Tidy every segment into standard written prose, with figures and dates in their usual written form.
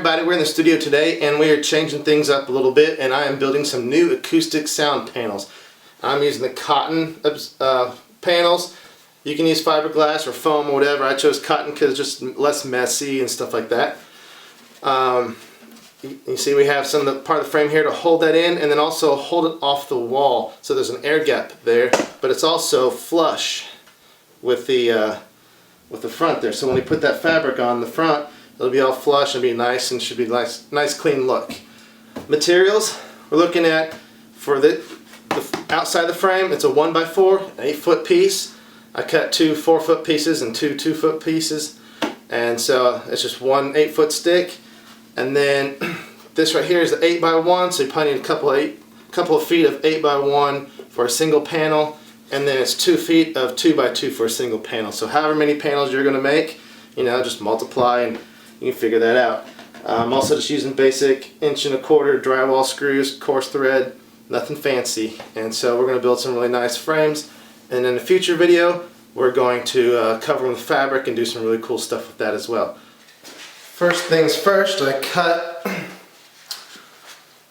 everybody, we're in the studio today and we are changing things up a little bit, and I am building some new acoustic sound panels. I'm using the cotton panels. You can use fiberglass or foam or whatever. I chose cotton because it's just less messy and stuff like that. You see we have some of the part of the frame here to hold that in, and then also hold it off the wall, so there's an air gap there, but it's also flush with the front there. So when we put that fabric on the front, it'll be all flush and be nice, and should be nice clean look. Materials we're looking at for the outside the frame, it's a 1x4, an 8-foot piece. I cut 2 4-foot pieces and 2 2-foot pieces, and so it's just one 8-foot stick. And then this right here is the 8x1, so you probably need a couple of feet of 8x1 for a single panel, and then it's 2 feet of 2x2 for a single panel. So however many panels you're going to make, you know, just multiply and you can figure that out. I'm also just using basic 1¼ drywall screws, coarse thread, nothing fancy. And so we're going to build some really nice frames. And in a future video, we're going to cover them with fabric and do some really cool stuff with that as well. First things first, I cut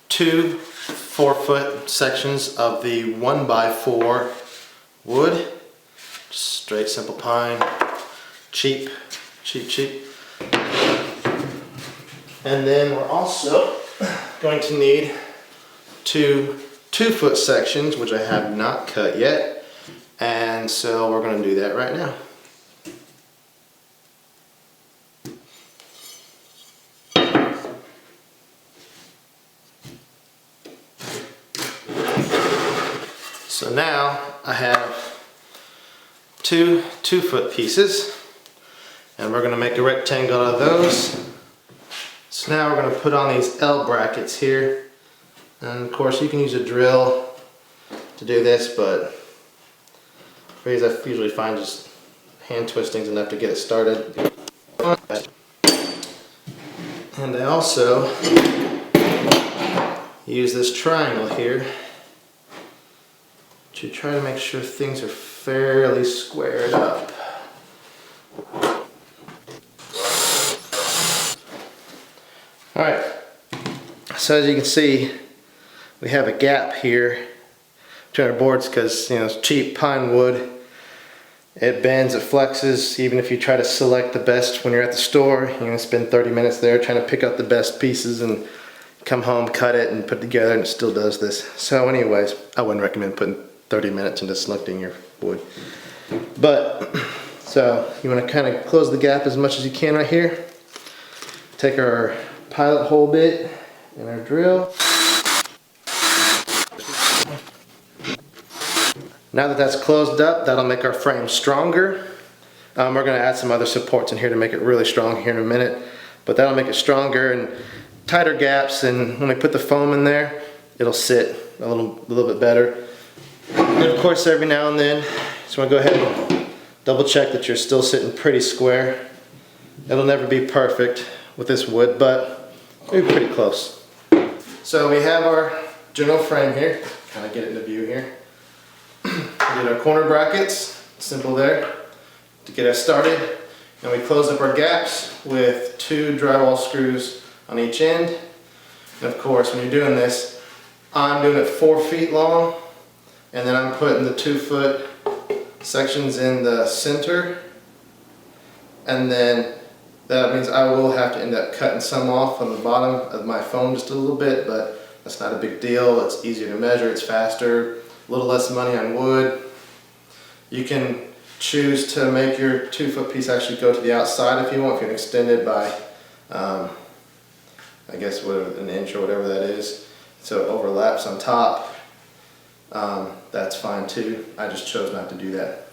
2 4-foot sections of the 1x4 wood. Just straight, simple pine. Cheap. And then we're also going to need 2 2-foot sections, which I have not cut yet, and so we're going to do that right now. So now I have 2 2-foot pieces, and we're going to make a rectangle out of those. So now we're going to put on these L brackets here, and of course you can use a drill to do this, but for these I usually find just hand twisting is enough to get it started. And I also use this triangle here to try to make sure things are fairly squared up. Alright, so as you can see, we have a gap here between our boards because, you know, it's cheap pine wood. It bends, it flexes. Even if you try to select the best when you're at the store, you're going to spend 30 minutes there trying to pick out the best pieces and come home, cut it, and put it together, and it still does this. So anyways, I wouldn't recommend putting 30 minutes into selecting your wood. But, so you want to kind of close the gap as much as you can right here. Take our pilot hole bit and our drill. Now that that's closed up, that'll make our frame stronger. We're going to add some other supports in here to make it really strong here in a minute, but that'll make it stronger and tighter gaps, and when we put the foam in there, it'll sit a little bit better. And of course, every now and then, just want to go ahead and double check that you're still sitting pretty square. It'll never be perfect with this wood, but it'll be pretty close. So we have our general frame here. Kind of get it into view here. We did our corner brackets, simple there, to get us started. And we close up our gaps with 2 drywall screws on each end. And of course, when you're doing this, I'm doing it 4 feet long, and then I'm putting the 2-foot sections in the center, and then that means I will have to end up cutting some off on the bottom of my foam just a little bit, but that's not a big deal. It's easier to measure, it's faster, a little less money on wood. You can choose to make your 2-foot piece actually go to the outside if you want. If you can extend it by, I guess, an inch or whatever that is, so it overlaps on top. That's fine too. I just chose not to do that.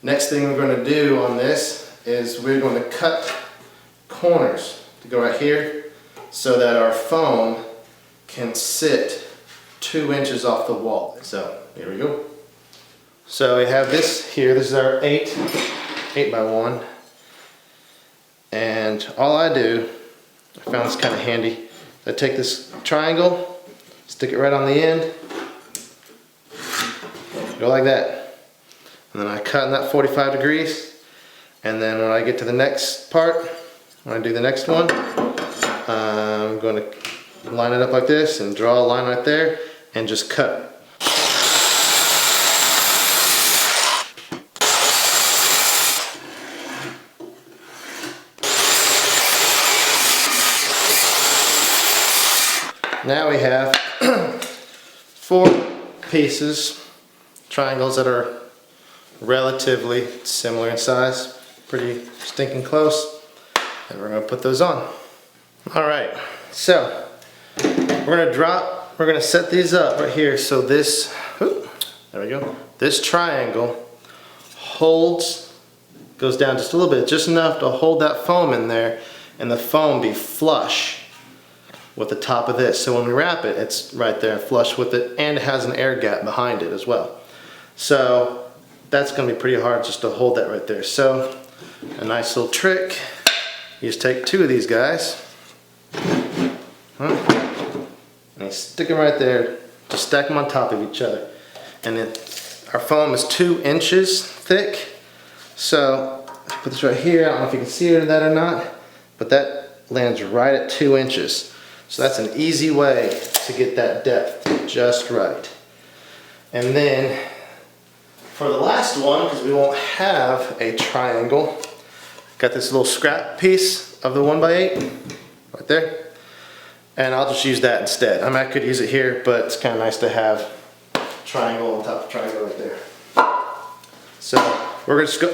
Next thing we're going to do on this is we're going to cut corners to go right here so that our foam can sit 2 inches off the wall. So here we go. So we have this here. This is our 8x1, and all I do, I found this kind of handy. I take this triangle, stick it right on the end, go like that, and then I cut in that 45 degrees, and then when I get to the next part, when I do the next one, I'm going to line it up like this and draw a line right there and just cut. Now we have 4 pieces, triangles that are relatively similar in size, pretty stinking close, and we're going to put those on. Alright, so we're going to set these up right here so this, there we go, this triangle goes down just a little bit, just enough to hold that foam in there and the foam be flush with the top of this. So when we wrap it, it's right there flush with it, and it has an air gap behind it as well. So that's going to be pretty hard just to hold that right there. So a nice little trick, you just take 2 of these guys, and you stick them right there, just stack them on top of each other. And then our foam is 2 inches thick, so put this right here. I don't know if you can see that or not, but that lands right at 2 inches. So that's an easy way to get that depth just right. And then for the last one, because we won't have a triangle, got this little scrap piece of the 1x8 right there. And I'll just use that instead. I mean, I could use it here, but it's kind of nice to have triangle on top of triangle right there. So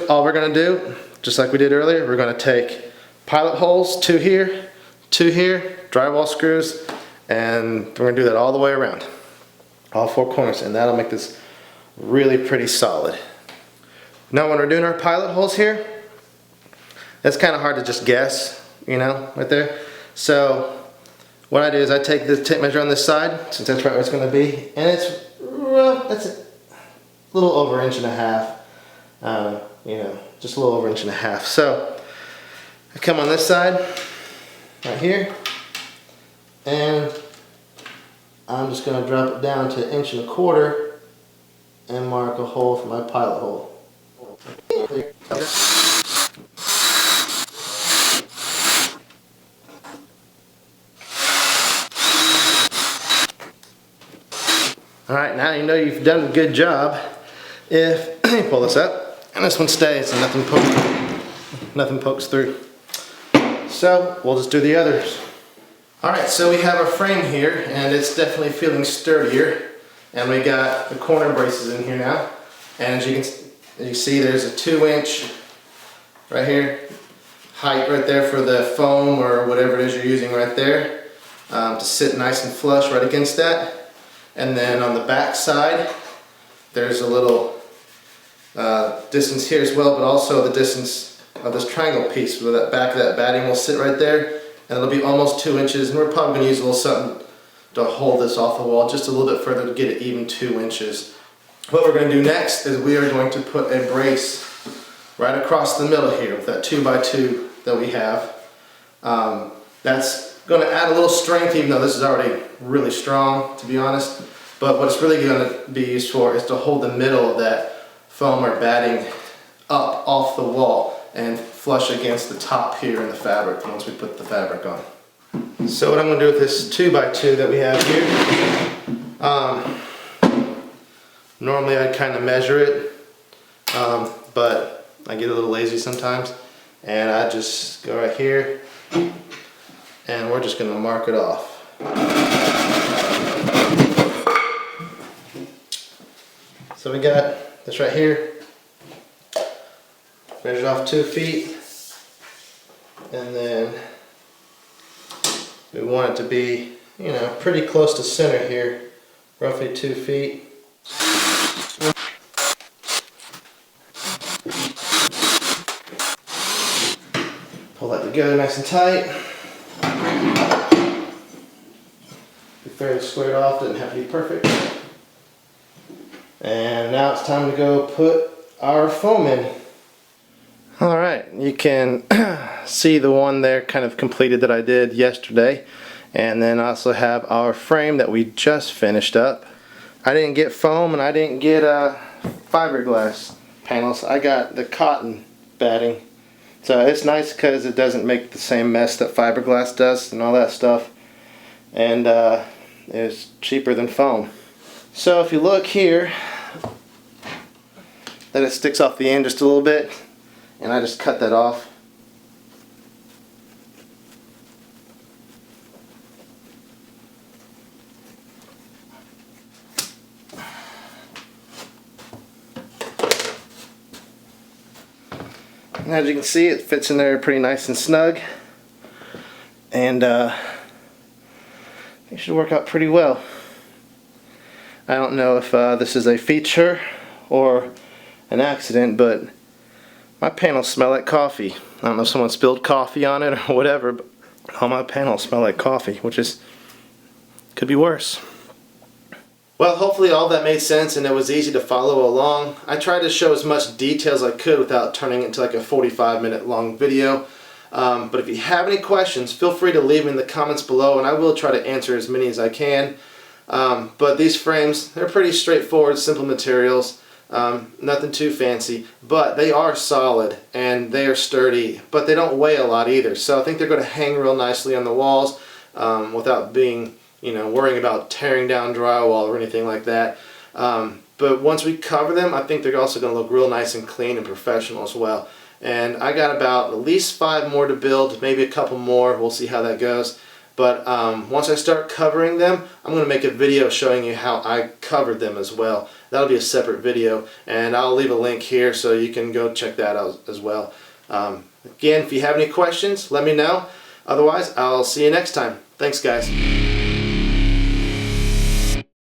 all we're going to do, just like we did earlier, we're going to take pilot holes, 2 here, 2 here, drywall screws, and we're going to do that all the way around, all 4 corners, and that'll make this really pretty solid. Now when we're doing our pilot holes here, it's kind of hard to just guess, you know, right there. So what I do is I take the tape measure on this side, since that's right where it's going to be, and it's that's a little over 1.5 inches, you know, just a little over 1.5 inches. So I come on this side right here, and I'm just going to drop it down to 1.25 inches and mark a hole for my pilot hole. Alright, now you know you've done a good job if you pull this up and this one stays and nothing pokes through. So we'll just do the others. Alright, so we have our frame here, and it's definitely feeling sturdier, and we got the corner braces in here now, and as you see, there's a 2-inch right here height right there for the foam or whatever it is you're using right there, to sit nice and flush right against that. And then on the back side there's a little distance here as well, but also the distance of this triangle piece where that back of that batting will sit right there, and it'll be almost 2 inches, and we're probably going to use a little something to hold this off the wall just a little bit further to get it even 2 inches. What we're going to do next is we are going to put a brace right across the middle here with that 2x2 that we have. That's going to add a little strength, even though this is already really strong, to be honest. But what it's really going to be used for is to hold the middle of that foam or batting up off the wall and flush against the top here in the fabric once we put the fabric on. So what I'm going to do with this 2x2 that we have here, normally I kind of measure it, but I get a little lazy sometimes, and I just go right here and we're just going to mark it off. So we got this right here, measured off 2 feet, and then we want it to be, you know, pretty close to center here, roughly 2 feet. Pull that together nice and tight. Be fairly squared off, doesn't have to be perfect. And now it's time to go put our foam in. Alright, you can see the one there kind of completed that I did yesterday, and then I also have our frame that we just finished up. I didn't get foam and I didn't get fiberglass panels. I got the cotton batting. So it's nice because it doesn't make the same mess that fiberglass does and all that stuff. And it's cheaper than foam. So if you look here, that it sticks off the end just a little bit, and I just cut that off. And as you can see, it fits in there pretty nice and snug, and it should work out pretty well. I don't know if this is a feature or an accident, but my panels smell like coffee. I don't know if someone spilled coffee on it or whatever, but all my panels smell like coffee, which is could be worse. Well, hopefully all that made sense and it was easy to follow along. I tried to show as much detail as I could without turning it into like a 45-minute long video. But if you have any questions, feel free to leave them in the comments below, and I will try to answer as many as I can. But these frames, they're pretty straightforward, simple materials. Nothing too fancy, but they are solid and they are sturdy, but they don't weigh a lot either. So I think they're going to hang real nicely on the walls without being, worrying about tearing down drywall or anything like that. But once we cover them, I think they're also going to look real nice and clean and professional as well. And I got about at least 5 more to build, maybe a couple more. We'll see how that goes. But once I start covering them, I'm going to make a video showing you how I covered them as well. That'll be a separate video, and I'll leave a link here so you can go check that out as well. Again, if you have any questions, let me know. Otherwise, I'll see you next time. Thanks, guys.